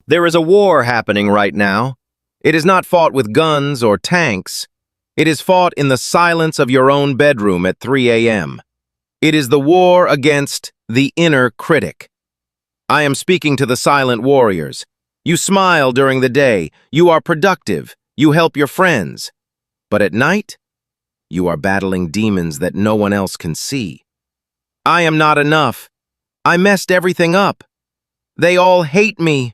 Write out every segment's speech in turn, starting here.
There is a war happening right now. It is not fought with guns or tanks. It is fought in the silence of your own bedroom at 3 a.m. It is the war against the inner critic. I am speaking to the silent warriors. You smile during the day. You are productive. You help your friends. But at night, you are battling demons that no one else can see. I am not enough. I messed everything up. They all hate me.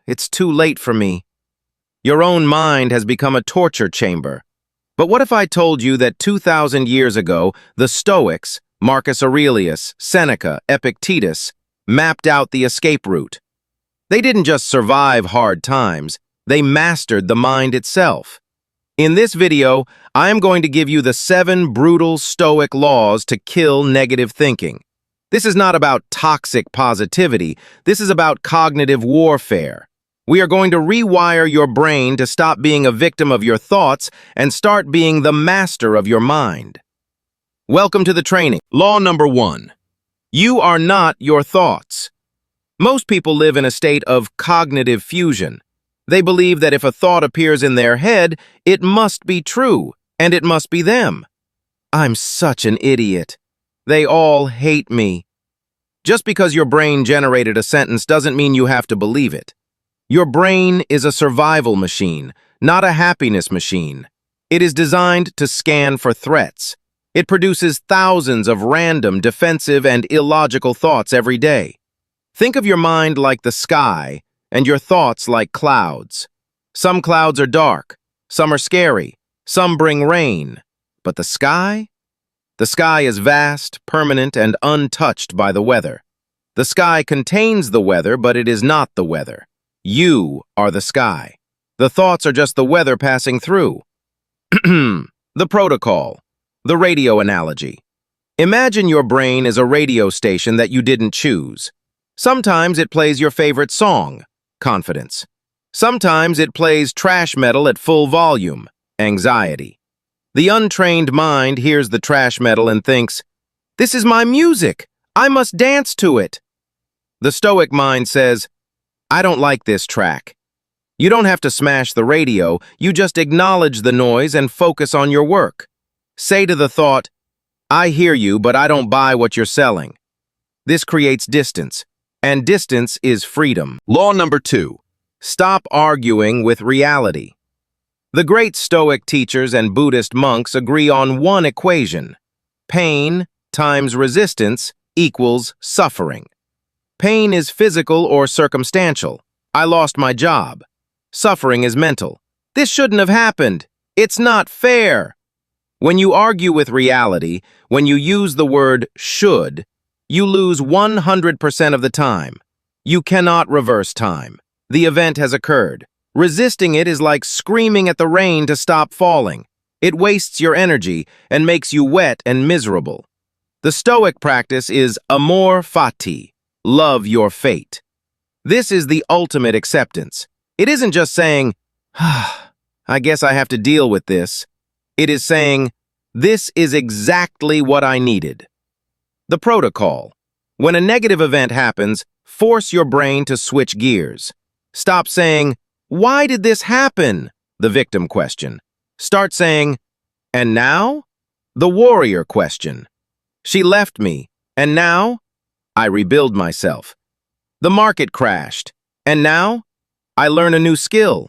It's too late for me. Your own mind has become a torture chamber. But what if I told you that 2,000 years ago, the Stoics, Marcus Aurelius, Seneca, Epictetus, mapped out the escape route? They didn't just survive hard times, they mastered the mind itself. In this video, I am going to give you the 7 brutal Stoic laws to kill negative thinking. This is not about toxic positivity, this is about cognitive warfare. We are going to rewire your brain to stop being a victim of your thoughts and start being the master of your mind. Welcome to the training. Law number 1. You are not your thoughts. Most people live in a state of cognitive fusion. They believe that if a thought appears in their head, it must be true, and it must be them. I'm such an idiot. They all hate me. Just because your brain generated a sentence doesn't mean you have to believe it. Your brain is a survival machine, not a happiness machine. It is designed to scan for threats. It produces thousands of random, defensive, and illogical thoughts every day. Think of your mind like the sky, and your thoughts like clouds. Some clouds are dark, some are scary, some bring rain. But the sky? The sky is vast, permanent, and untouched by the weather. The sky contains the weather, but it is not the weather. You are the sky. The thoughts are just the weather passing through. The protocol. The radio analogy. Imagine your brain is a radio station that you didn't choose. Sometimes it plays your favorite song, confidence. Sometimes it plays trash metal at full volume, anxiety. The untrained mind hears the trash metal and thinks, "This is my music. I must dance to it." The Stoic mind says, "I don't like this track." You don't have to smash the radio, you just acknowledge the noise and focus on your work. Say to the thought, "I hear you, but I don't buy what you're selling." This creates distance, and distance is freedom. Law number 2. Stop arguing with reality. The great Stoic teachers and Buddhist monks agree on one equation. Pain times resistance equals suffering. Pain is physical or circumstantial. I lost my job. Suffering is mental. This shouldn't have happened. It's not fair. When you argue with reality, when you use the word should, you lose 100% of the time. You cannot reverse time. The event has occurred. Resisting it is like screaming at the rain to stop falling. It wastes your energy and makes you wet and miserable. The Stoic practice is Amor Fati, love your fate. This is the ultimate acceptance. It isn't just saying, I guess I have to deal with this. It is saying, this is exactly what I needed. The protocol. When a negative event happens, force your brain to switch gears. Stop saying, "Why did this happen?" The victim question. Start saying, "And now?" The warrior question. She left me, and now? I rebuild myself. The market crashed, and now? I learn a new skill.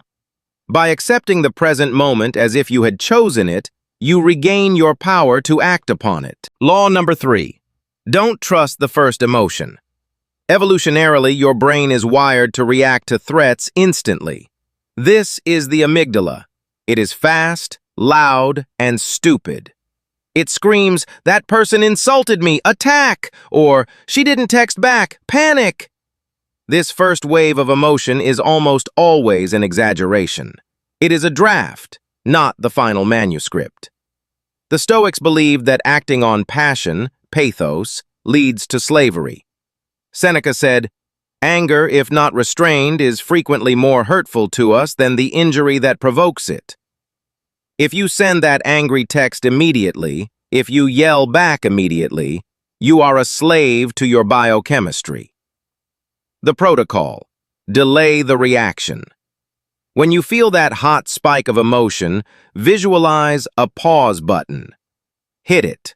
By accepting the present moment as if you had chosen it, you regain your power to act upon it. Law number 3. Don't trust the first emotion. Evolutionarily, your brain is wired to react to threats instantly. This is the amygdala. It is fast, loud, and stupid. It screams, "That person insulted me, attack!" or "She didn't text back, panic!" This first wave of emotion is almost always an exaggeration. It is a draft, not the final manuscript. The Stoics believed that acting on passion, pathos, leads to slavery. Seneca said, "Anger, if not restrained, is frequently more hurtful to us than the injury that provokes it." If you send that angry text immediately, if you yell back immediately, you are a slave to your biochemistry. The protocol. delay the reaction. When you feel that hot spike of emotion, visualize a pause button. Hit it.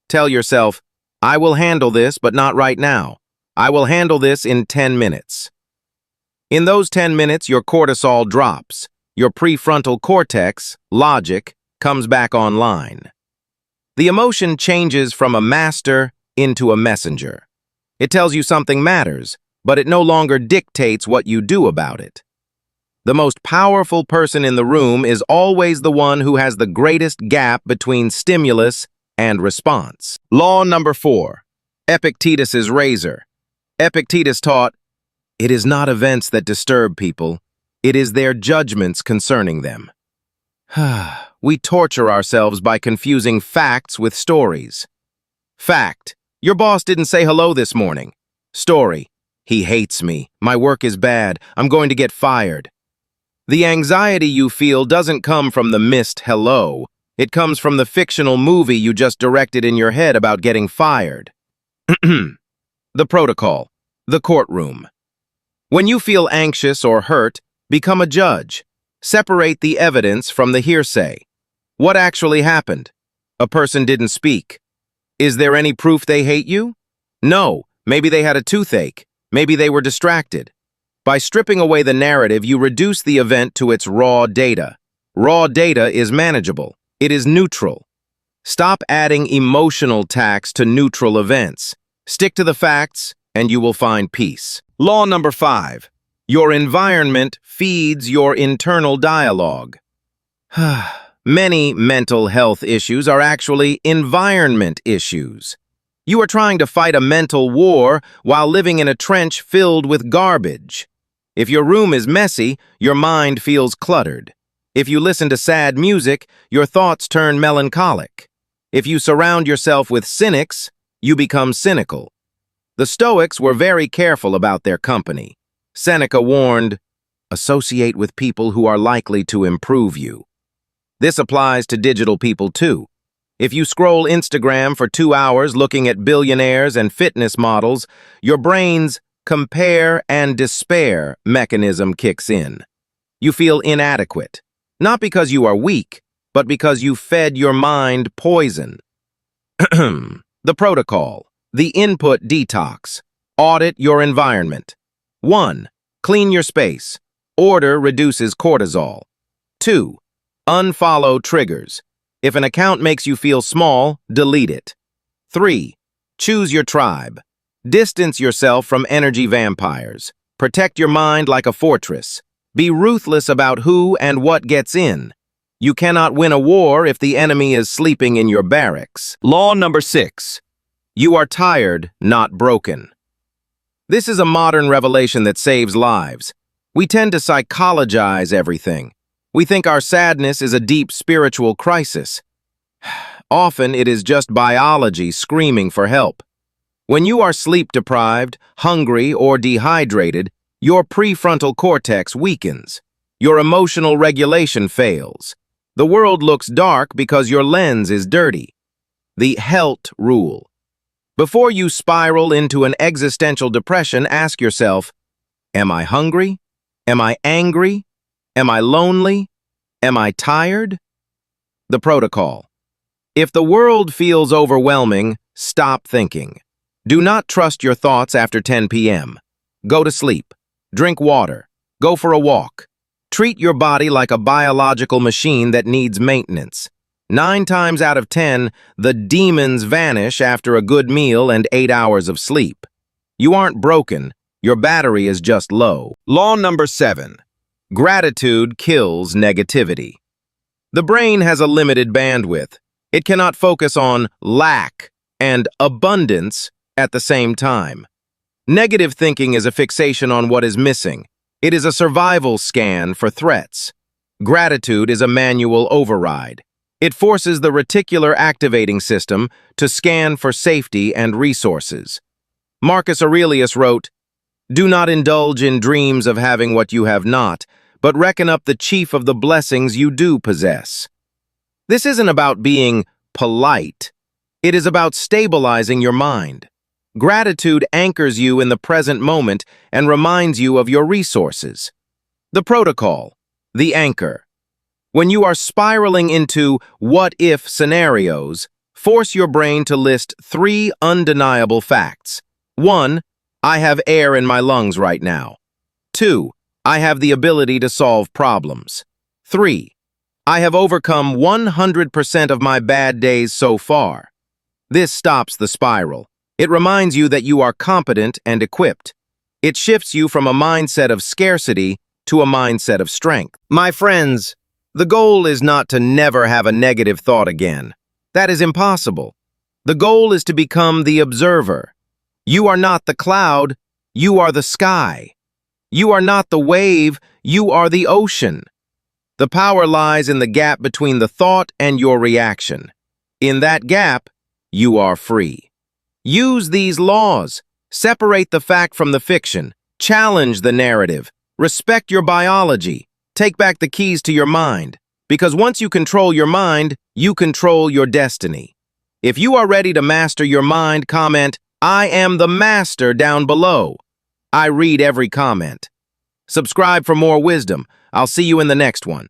Tell yourself, I will handle this, but not right now. I will handle this in 10 minutes. In those 10 minutes, your cortisol drops. Your prefrontal cortex, logic, comes back online. The emotion changes from a master into a messenger. It tells you something matters, but it no longer dictates what you do about it. The most powerful person in the room is always the one who has the greatest gap between stimulus and response. Law number 4, Epictetus's razor. Epictetus taught, "It is not events that disturb people, it is their judgments concerning them." We torture ourselves by confusing facts with stories. Fact: your boss didn't say hello this morning. Story: he hates me, my work is bad, I'm going to get fired. The anxiety you feel doesn't come from the missed hello. It comes from the fictional movie you just directed in your head about getting fired. The protocol. The courtroom. When you feel anxious or hurt, become a judge. Separate the evidence from the hearsay. What actually happened? A person didn't speak. Is there any proof they hate you? No. Maybe they had a toothache. Maybe they were distracted. By stripping away the narrative, you reduce the event to its raw data. Raw data is manageable. It is neutral. Stop adding emotional tax to neutral events. Stick to the facts, and you will find peace. Law number 5. Your environment feeds your internal dialogue. Many mental health issues are actually environment issues. You are trying to fight a mental war while living in a trench filled with garbage. If your room is messy, your mind feels cluttered. If you listen to sad music, your thoughts turn melancholic. If you surround yourself with cynics, you become cynical. The Stoics were very careful about their company. Seneca warned, "Associate with people who are likely to improve you." This applies to digital people too. If you scroll Instagram for 2 hours looking at billionaires and fitness models, your brain's compare and despair mechanism kicks in. You feel inadequate, not because you are weak, but because you fed your mind poison. The protocol. The input detox. Audit your environment. 1. Clean your space. Order reduces cortisol. 2. Unfollow triggers. If an account makes you feel small, delete it. 3. Choose your tribe. Distance yourself from energy vampires. Protect your mind like a fortress. Be ruthless about who and what gets in. You cannot win a war if the enemy is sleeping in your barracks. Law number 6. You are tired, not broken. This is a modern revelation that saves lives. We tend to psychologize everything. We think our sadness is a deep spiritual crisis. Often it is just biology screaming for help. When you are sleep-deprived, hungry, or dehydrated, your prefrontal cortex weakens. Your emotional regulation fails. The world looks dark because your lens is dirty. The HELT rule. Before you spiral into an existential depression, ask yourself, am I hungry? Am I angry? Am I lonely? Am I tired? The protocol. If the world feels overwhelming, stop thinking. Do not trust your thoughts after 10 p.m. Go to sleep. Drink water. Go for a walk. Treat your body like a biological machine that needs maintenance. 9 times out of 10, the demons vanish after a good meal and 8 hours of sleep. You aren't broken. Your battery is just low. Law number 7. Gratitude kills negativity. The brain has a limited bandwidth. It cannot focus on lack and abundance at the same time. Negative thinking is a fixation on what is missing. It is a survival scan for threats. Gratitude is a manual override. It forces the reticular activating system to scan for safety and resources. Marcus Aurelius wrote, "Do not indulge in dreams of having what you have not, but reckon up the chief of the blessings you do possess." This isn't about being polite. It is about stabilizing your mind. Gratitude anchors you in the present moment and reminds you of your resources. The protocol, the anchor. When you are spiraling into what-if scenarios, force your brain to list 3 undeniable facts. 1. I have air in my lungs right now. 2. I have the ability to solve problems. 3. I have overcome 100% of my bad days so far. This stops the spiral. It reminds you that you are competent and equipped. It shifts you from a mindset of scarcity to a mindset of strength. My friends, the goal is not to never have a negative thought again. That is impossible. The goal is to become the observer. You are not the cloud, you are the sky. You are not the wave, you are the ocean. The power lies in the gap between the thought and your reaction. In that gap, you are free. Use these laws. Separate the fact from the fiction. Challenge the narrative. Respect your biology. Take back the keys to your mind. Because once you control your mind, you control your destiny. If you are ready to master your mind, comment, "I am the master" down below. I read every comment. Subscribe for more wisdom. I'll see you in the next one.